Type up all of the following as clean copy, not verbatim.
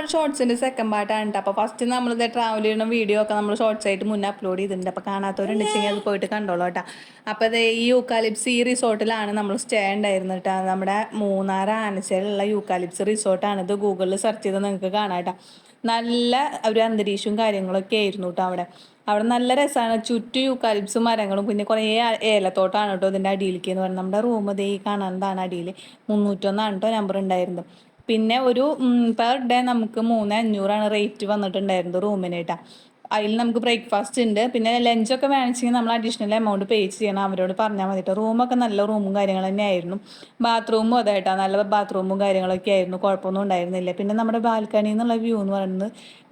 നമ്മുടെ ഷോർട്സിൻ്റെ സെക്കൻഡ് പാർട്ടാണ് കേട്ടോ. അപ്പോൾ ഫസ്റ്റ് നമ്മളിത് ട്രാവൽ ചെയ്യുന്ന വീഡിയോ ഒക്കെ നമ്മൾ ഷോർട്സ് ആയിട്ട് മുന്നേ അപ്ലോഡ് ചെയ്തിട്ടുണ്ട്. അപ്പോൾ കാണാത്തവരുണ്ടെങ്കിൽ അത് പോയിട്ട് കണ്ടോളൂ കേട്ടോ. അപ്പോൾ അത് ഈ യൂക്കാലിപ്സ് ഈ റിസോർട്ടിലാണ് നമ്മൾ സ്റ്റേ ഉണ്ടായിരുന്നത് കേട്ടോ. നമ്മുടെ മൂന്നാർ ആനച്ചേലുള്ള യൂക്കാലിപ്സ് റിസോർട്ടാണ്. ഇത് ഗൂഗിളിൽ സെർച്ച് ചെയ്ത് നിങ്ങൾക്ക് കാണാം കേട്ടോ. നല്ല ഒരു അന്തരീക്ഷവും കാര്യങ്ങളൊക്കെ ആയിരുന്നു കേട്ടോ അവിടെ. അവിടെ നല്ല രസമാണ്. ചുറ്റും യൂക്കാലിപ്സും മരങ്ങളും പിന്നെ കുറേ ഏലത്തോട്ടമാണ് കേട്ടോ ഇതിൻ്റെ അടിയിലേക്ക് എന്ന് പറയുന്നത്. നമ്മുടെ റൂം ഇതേ കാണാനതാണ് അടിയിൽ 301 കേട്ടോ നമ്പർ ഉണ്ടായിരുന്നത്. പിന്നെ ഒരു പെർ ഡേ നമുക്ക് 3500 റേറ്റ് വന്നിട്ടുണ്ടായിരുന്നത് റൂമിന് കേട്ടോ. അതിൽ നമുക്ക് ബ്രേക്ക്ഫാസ്റ്റ് ഉണ്ട്. പിന്നെ ലഞ്ചൊക്കെ വേണമെങ്കിൽ നമ്മൾ അഡീഷണൽ എമൗണ്ട് പേ ചെയ്യണം, അവരോട് പറഞ്ഞാൽ മതി കേട്ടോ. റൂമൊക്കെ നല്ല റൂമും കാര്യങ്ങൾ തന്നെ ആയിരുന്നു. ബാത്റൂമും അതെ കേട്ടോ, നല്ല ബാത്റൂമും കാര്യങ്ങളൊക്കെ ആയിരുന്നു, കുഴപ്പമൊന്നും ഉണ്ടായിരുന്നില്ല. പിന്നെ നമ്മുടെ ബാൽക്കണി എന്നുള്ള വ്യൂ എന്ന് പറയുന്നത്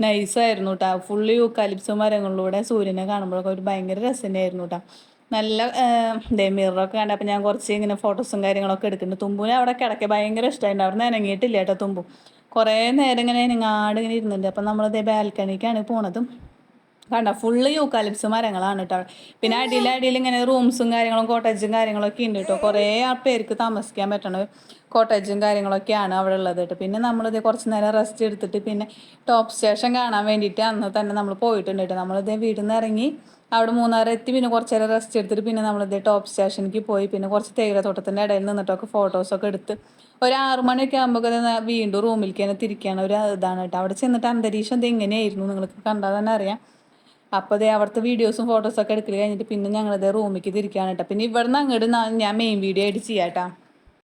നൈസായിരുന്നു കേട്ടോ. ഫുള്ള് യൂക്കാലിപ്സും മരങ്ങളിലൂടെ സൂര്യനെ കാണുമ്പോഴൊക്കെ ഒരു ഭയങ്കര രസം തന്നെയായിരുന്നു കേട്ടോ. നല്ല മിററൊക്കെ കണ്ടപ്പോൾ ഞാൻ കുറച്ച് ഇങ്ങനെ ഫോട്ടോസും കാര്യങ്ങളൊക്കെ എടുക്കുന്നുണ്ട്. തുമ്പുവിനെ അവിടെ കിടക്കെ ഭയങ്കര ഇഷ്ടമായിട്ടുണ്ട്. അവിടെ നിന്ന് ഇറങ്ങിയിട്ടില്ല കേട്ടോ തുമ്പു. കുറേ നേരം ഇങ്ങനെ ഇങ്ങാട് ഇങ്ങനെ ഇരുന്നുണ്ട്. അപ്പം നമ്മളിതേ ബാൽക്കണിക്കാണ് പോണതും. കണ്ട ഫുള്ള് യൂക്കാലിപ്സ് മരങ്ങളാണ് കേട്ടോ. പിന്നെ അടിയിൽ ഇങ്ങനെ റൂംസും കാര്യങ്ങളും കോട്ടേജും കാര്യങ്ങളൊക്കെ ഉണ്ട് കേട്ടോ. കുറേ പേർക്ക് താമസിക്കാൻ പറ്റണ കോട്ടേജും കാര്യങ്ങളൊക്കെയാണ് അവിടെ ഉള്ളത് കേട്ടോ. പിന്നെ നമ്മളിത് കുറച്ച് നേരം റെസ്റ്റ് എടുത്തിട്ട് പിന്നെ ടോപ്പ് സ്റ്റേഷൻ കാണാൻ വേണ്ടിയിട്ട് അന്ന് തന്നെ നമ്മൾ പോയിട്ടുണ്ട് കേട്ടോ. നമ്മളിത് വീട്ടിൽ നിന്ന് ഇറങ്ങി അവിടെ മൂന്നാർ എത്തി. പിന്നെ കുറച്ച് നേരം റെസ്റ്റ് എടുത്തിട്ട് പിന്നെ നമ്മളിത് ടോപ്പ് സ്റ്റേഷനിലേക്ക് പോയി. പിന്നെ കുറച്ച് തേയിലത്തോട്ടത്തിൻ്റെ ഇടയിൽ നിന്നിട്ടൊക്കെ ഫോട്ടോസൊക്കെ എടുത്ത് ഒരു 6 മണിയൊക്കെ ആകുമ്പോൾ വീണ്ടും റൂമിലേക്ക് തന്നെ തിരിക്കുകയാണ് ഒരു ഇതാണ് കേട്ടോ. അവിടെ ചെന്നിട്ട് അന്തരീക്ഷം ഇത് എങ്ങനെയായിരുന്നു നിങ്ങൾക്ക് കണ്ടാൽ തന്നെ അറിയാം. അപ്പോൾ അതേ അവിടുത്തെ വീഡിയോസും ഫോട്ടോസൊക്കെ എടുക്കൽ കഴിഞ്ഞിട്ട് പിന്നെ ഞങ്ങളിത് റൂമിലേക്ക് തിരിക്കുകയാണ് കേട്ടോ. പിന്നെ ഇവിടെ നിന്ന് അങ്ങോട്ട് ഞാൻ മെയിൻ വീഡിയോ ആയിട്ട് ചെയ്യാം കേട്ടോ.